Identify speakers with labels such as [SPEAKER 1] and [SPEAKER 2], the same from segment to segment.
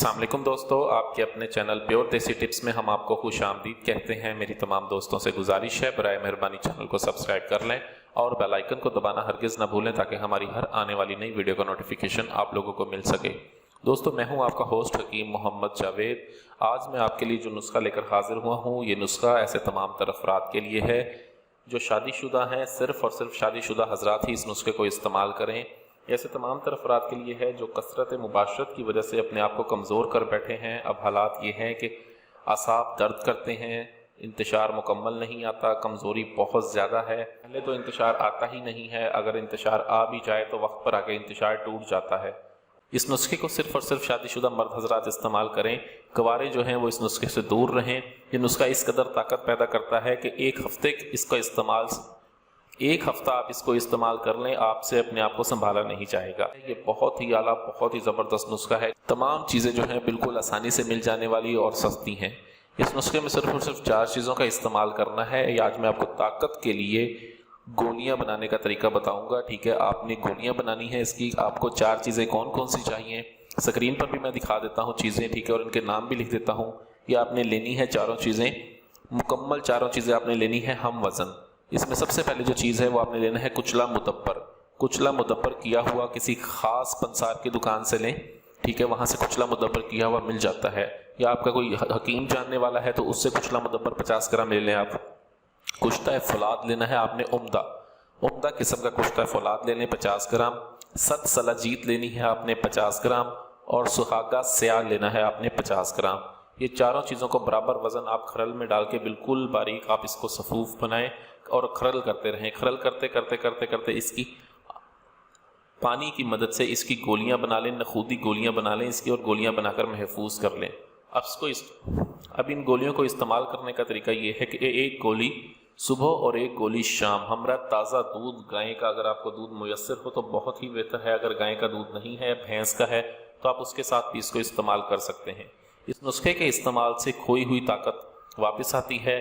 [SPEAKER 1] अस्सलाम वालेकुम दोस्तों, आपके अपने चैनल प्योर देसी टिप्स में हम आपको खुश आमदीद कहते हैं। मेरी तमाम दोस्तों से गुजारिश है बराए मेहरबानी चैनल को सब्सक्राइब कर लें और बेल आइकन को दबाना हरगिज़ ना भूलें ताकि हमारी हर आने वाली नई वीडियो का नोटिफिकेशन आप लोगों को मिल सके। दोस्तों, मैं हूं आपका होस्ट हकीम मोहम्मद जावेद। आज मैं आपके लिए जो नुस्खा लेकर हाजिर हुआ हूँ, ये नुस्खा ऐसे तमाम अफराद के लिए है जो शादीशुदा हैं। सिर्फ़ और सिर्फ शादीशुदा हजरात ही इस नुस्खे को इस्तेमाल करें। ऐसे तमाम अफराद के लिए है जो कसरत मुबाशरत की वजह से अपने आप को कमज़ोर कर बैठे हैं। अब हालात ये हैं कि आसाब दर्द करते हैं, इंतशार मुकम्मल नहीं आता, कमज़ोरी बहुत ज़्यादा है। पहले तो इंतशार आता ही नहीं है, अगर इंतशार आ भी जाए तो वक्त पर आके इंतशार टूट जाता है। इस नुस्खे को सिर्फ़ और सिर्फ शादीशुदा मर्द हजरात इस्तेमाल करें। कुंवारे जो हैं वो इस नुस्खे से दूर रहें। ये नुस्खा इस कदर ताकत पैदा करता है कि एक हफ्ता आप इसको इस्तेमाल कर लें, आपसे अपने आप को संभाला नहीं जाएगा। ये बहुत ही आला, बहुत ही ज़बरदस्त नुस्खा है। तमाम चीज़ें जो हैं बिल्कुल आसानी से मिल जाने वाली और सस्ती हैं। इस नुस्खे में सिर्फ और सिर्फ 4 चीज़ों का इस्तेमाल करना है। आज मैं आपको ताकत के लिए गोलियां बनाने का तरीका बताऊंगा। ठीक है, आपने गोलियां बनानी है। इसकी आपको 4 चीज़ें कौन कौन सी चाहिए स्क्रीन पर भी मैं दिखा देता हूँ चीज़ें, ठीक है, और इनके नाम भी लिख देता हूँ। ये आपने लेनी है चारों चीज़ें, मुकम्मल चारों चीज़ें आपने लेनी है हम वज़न। इसमें सबसे पहले जो चीज़ है वो आपने लेना है कुचला मुदब्बर। कुचला मुदब्बर किया हुआ किसी खास पंसार की दुकान से लें, ठीक है, वहाँ से कुचला मुदब्बर किया हुआ मिल जाता है। या आपका कोई हकीम जानने वाला है तो उससे कुचला मुदब्बर 50 ग्राम ले लें आप। कुश्ता फौलाद लेना है आपने, उम्दा किस्म का कुश्ता फौलाद ले लें 50 ग्राम। सत सलाजीत लेनी है आपने 50 ग्राम और सुहागा स्याह लेना है आपने 50 ग्राम। ये चारों चीज़ों को बराबर वज़न आप खरल में डाल के बिल्कुल बारीक आप इसको सफूफ बनाएं और खरल करते रहें। खरल करते करते करते करते इसकी पानी की मदद से इसकी गोलियां बना लें, नखूदी गोलियां बना लें इसकी, और गोलियां बनाकर महफूज कर लें। अब इन गोलियों को इस्तेमाल करने का तरीका ये है कि एक गोली सुबह और एक गोली शाम। हमरा ताज़ा दूध गाय का, अगर आपको दूध मुयस्सर हो तो बहुत ही बेहतर है। अगर गाय का दूध नहीं है, भैंस का है, तो आप उसके साथ भी इसको इस्तेमाल कर सकते हैं। इस नुस्खे के इस्तेमाल से खोई हुई ताकत वापस आती है,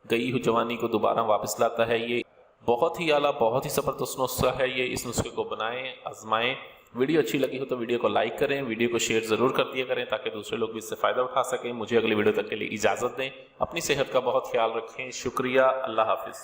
[SPEAKER 1] गई हुई जवानी को दोबारा वापस लाता है। ये बहुत ही आला, बहुत ही ज़बरदस्त नुस्खा है। ये इस नुस्खे को बनाएं, आजमाएं। वीडियो अच्छी लगी हो तो वीडियो को लाइक करें, वीडियो को शेयर ज़रूर कर दिया करें ताकि दूसरे लोग भी इससे फ़ायदा उठा सकें। मुझे अगली वीडियो तक के लिए इजाज़त दें। अपनी सेहत का बहुत ख्याल रखें। शुक्रिया। अल्लाह हाफिज़।